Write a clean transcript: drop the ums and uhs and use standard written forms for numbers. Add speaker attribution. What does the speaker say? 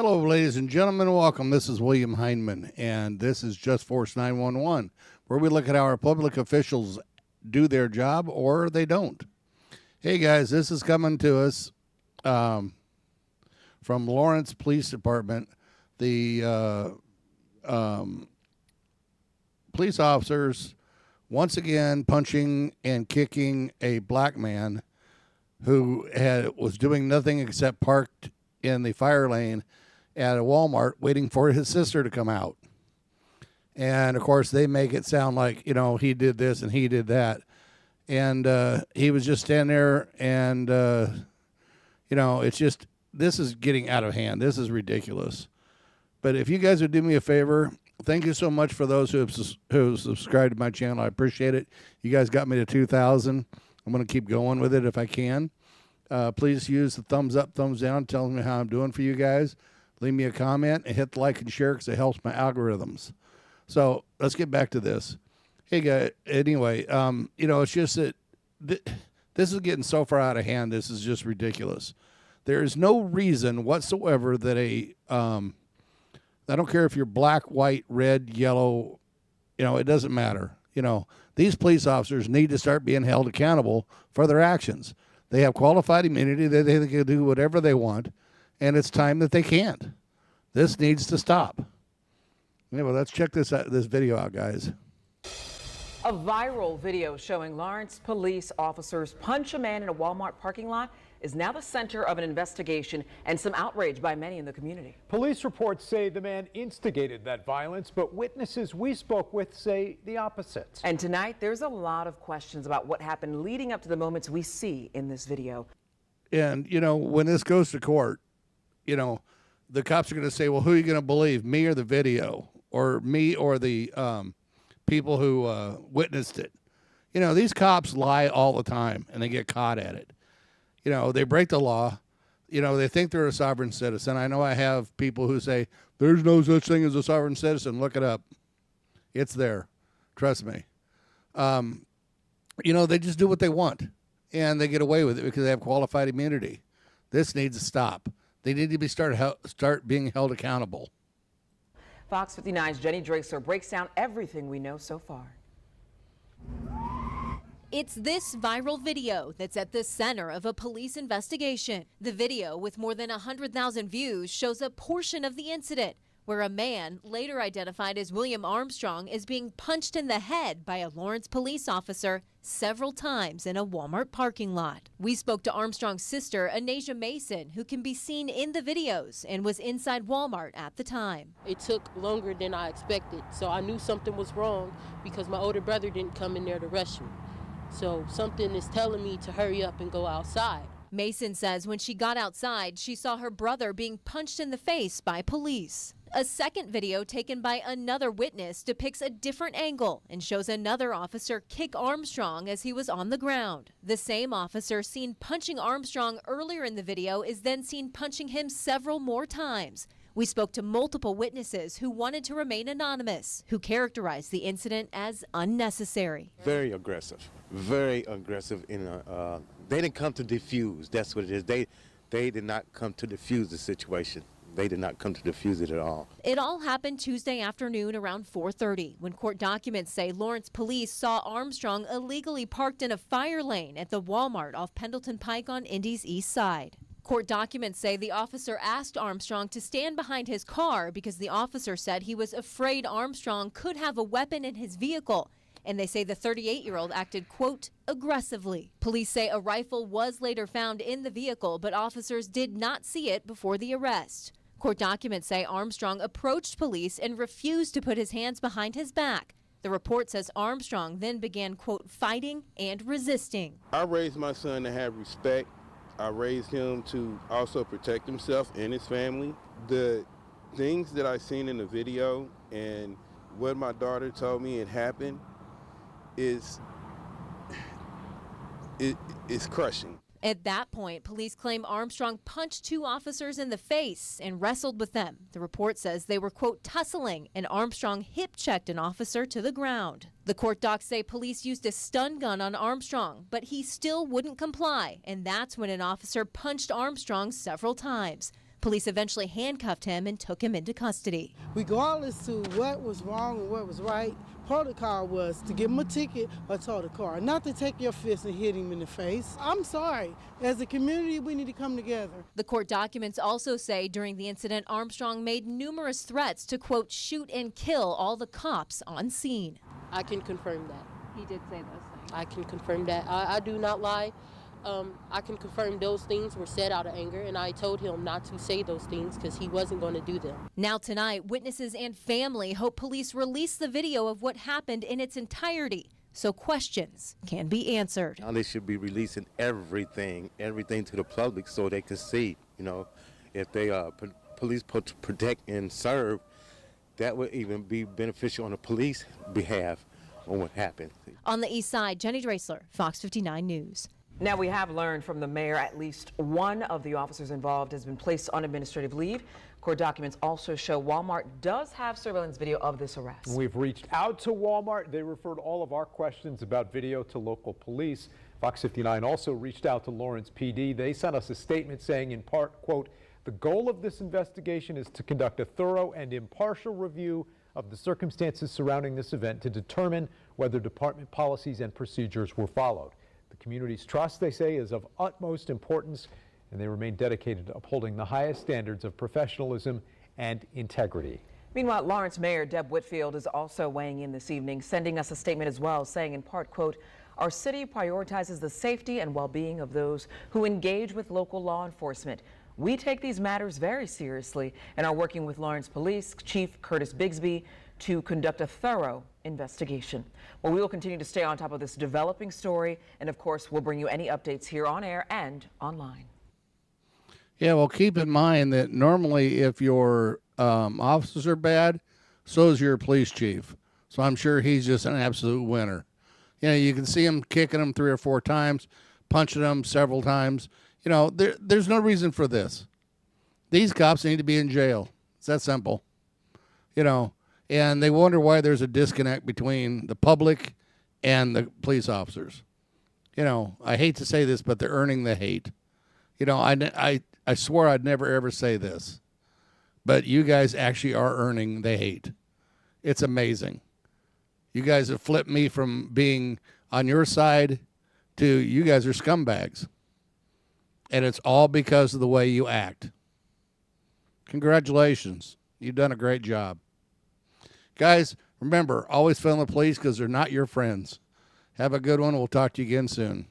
Speaker 1: Hello, ladies and gentlemen. Welcome. This is William Heinman, and this is Just Force 911, where we look at how our public officials do their job or they don't. Hey, guys, this is coming to us from Lawrence Police Department. The police officers once again punching and kicking a black man who was doing nothing except parked in the fire lane at a Walmart waiting for his sister to come out. And, of course, they make it sound like, he did this and he did that. And he was just standing there and, it's just, this is getting out of hand. This is ridiculous. But if you guys would do me a favor, thank you so much for those who have subscribed to my channel. I appreciate it. You guys got me to 2,000. I'm going to keep going with it if I can. Please use the thumbs up, thumbs down, telling me how I'm doing for you guys. Leave me a comment and hit the like and share because it helps my algorithms. So let's get back to this. Hey, guys. Anyway, it's just that this is getting so far out of hand. This is just ridiculous. There is no reason whatsoever that I don't care if you're black, white, red, yellow, it doesn't matter. These police officers need to start being held accountable for their actions. They have qualified immunity. They can do whatever they want, and it's time that they can't. This needs to stop. Anyway, let's check this video out, guys.
Speaker 2: A viral video showing Lawrence police officers punch a man in a Walmart parking lot is now the center of an investigation and some outrage by many in the community.
Speaker 3: Police reports say the man instigated that violence, but witnesses we spoke with say the opposite.
Speaker 2: And tonight, there's a lot of questions about what happened leading up to the moments we see in this video.
Speaker 1: And, when this goes to court, the cops are going to say, well, who are you going to believe, me or the video, or me or the people who witnessed it? These cops lie all the time, and they get caught at it. They break the law. They think they're a sovereign citizen. I know I have people who say, there's no such thing as a sovereign citizen. Look it up. It's there. Trust me. They just do what they want, and they get away with it because they have qualified immunity. This needs to stop. They need to be start being held accountable.
Speaker 2: Fox 59's Jenny Dracer breaks down everything we know so far.
Speaker 4: It's this viral video that's at the center of a police investigation. The video, with more than 100,000 views, shows a portion of the incident where a man, later identified as William Armstrong, is being punched in the head by a Lawrence police officer several times in a Walmart parking lot. We spoke to Armstrong's sister, Anasia Mason, who can be seen in the videos and was inside Walmart at the time.
Speaker 5: It took longer than I expected, so I knew something was wrong because my older brother didn't come in there to rush me. So something is telling me to hurry up and go outside.
Speaker 4: Mason says when she got outside, she saw her brother being punched in the face by police. A second video taken by another witness depicts a different angle and shows another officer kick Armstrong as he was on the ground. The same officer seen punching Armstrong earlier in the video is then seen punching him several more times. We spoke to multiple witnesses who wanted to remain anonymous, who characterized the incident as unnecessary.
Speaker 6: Very aggressive. Very aggressive. They didn't come to defuse. That's what it is. They did not come to defuse the situation. They did not come to defuse it at all.
Speaker 4: It all happened Tuesday afternoon around 4:30 when court documents say Lawrence police saw Armstrong illegally parked in a fire lane at the Walmart off Pendleton Pike on Indy's east side. Court documents say the officer asked Armstrong to stand behind his car because the officer said he was afraid Armstrong could have a weapon in his vehicle. And they say the 38-year-old acted, quote, aggressively. Police say a rifle was later found in the vehicle, but officers did not see it before the arrest. Court documents say Armstrong approached police and refused to put his hands behind his back. The report says Armstrong then began, quote, fighting and resisting.
Speaker 7: I raised my son to have respect. I raised him to also protect himself and his family. The things that I seen in the video and what my daughter told me had happened is crushing.
Speaker 4: At that point, police claim Armstrong punched two officers in the face and wrestled with them. The report says they were, quote, tussling, and Armstrong hip-checked an officer to the ground. The court docs say police used a stun gun on Armstrong, but he still wouldn't comply, and that's when an officer punched Armstrong several times. Police eventually handcuffed him and took him into custody.
Speaker 8: Regardless to what was wrong and what was right, protocol was to give him a ticket or tow the car, not to take your fist and hit him in the face. I'm sorry. As a community, we need to come together.
Speaker 4: The court documents also say during the incident, Armstrong made numerous threats to, quote, shoot and kill all the cops on scene.
Speaker 5: I can confirm that.
Speaker 4: He did say those things.
Speaker 5: I can confirm that. I do not lie. I can confirm those things were said out of anger, and I told him not to say those things because he wasn't going to do them.
Speaker 4: Now tonight, witnesses and family hope police release the video of what happened in its entirety so questions can be answered.
Speaker 6: Now they should be releasing everything to the public so they can see, if they police protect and serve, that would even be beneficial on the police behalf on what happened.
Speaker 4: On the east side, Jenny Drasler, Fox 59 News.
Speaker 2: Now, we have learned from the mayor at least one of the officers involved has been placed on administrative leave. Court documents also show Walmart does have surveillance video of this arrest.
Speaker 3: We've reached out to Walmart. They referred all of our questions about video to local police. Fox 59 also reached out to Lawrence PD. They sent us a statement saying in part, quote, the goal of this investigation is to conduct a thorough and impartial review of the circumstances surrounding this event to determine whether department policies and procedures were followed. The community's trust, they say, is of utmost importance, and they remain dedicated to upholding the highest standards of professionalism and integrity.
Speaker 2: Meanwhile, Lawrence Mayor Deb Whitfield is also weighing in this evening, sending us a statement as well, saying in part, quote, our city prioritizes the safety and well-being of those who engage with local law enforcement. We take these matters very seriously and are working with Lawrence Police Chief Curtis Bigsby to conduct a thorough investigation. Well, we will continue to stay on top of this developing story, and of course, we'll bring you any updates here on air and online.
Speaker 1: Yeah, well, keep in mind that normally if your officers are bad, so is your police chief. So I'm sure he's just an absolute winner. You can see him kicking them 3 or 4 times, punching them several times. There's no reason for this. These cops need to be in jail. It's that simple. And they wonder why there's a disconnect between the public and the police officers. I hate to say this, but they're earning the hate. I swore I'd never, ever say this, but you guys actually are earning the hate. It's amazing. You guys have flipped me from being on your side to you guys are scumbags. And it's all because of the way you act. Congratulations. You've done a great job. Guys, remember, always film the police because they're not your friends. Have a good one. We'll talk to you again soon.